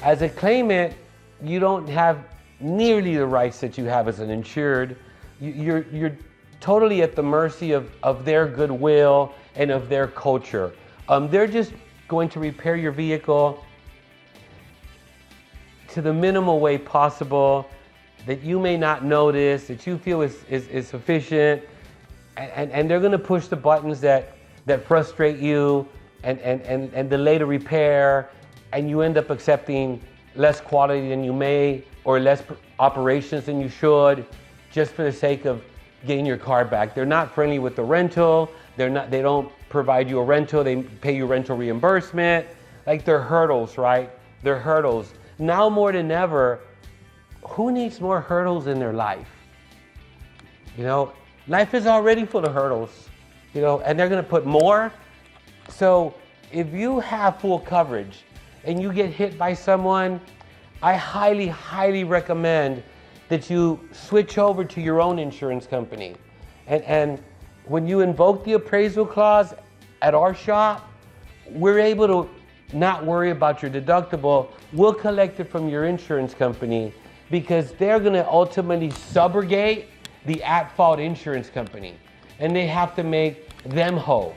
As a claimant, you don't have nearly the rights that you have as an insured. You're totally at the mercy of their goodwill and of their culture. They're just going to repair your vehicle to the minimal way possible that you may not notice, that you feel is sufficient, and they're going to push the buttons that frustrate you and delay the repair, and you end up accepting less quality than you may, or less operations than you should, just for the sake of getting your car back. They're not friendly with the rental. They don't provide you a rental. They pay you rental reimbursement. Like, they're hurdles, right? They're hurdles. Now more than ever, who needs more hurdles in their life? You know, life is already full of hurdles, you know, and they're gonna put more. So if you have full coverage and you get hit by someone, I highly, highly recommend that you switch over to your own insurance company. And when you invoke the appraisal clause at our shop, we're able to not worry about your deductible. We'll collect it from your insurance company, because they're gonna ultimately subrogate the at-fault insurance company, and they have to make them whole.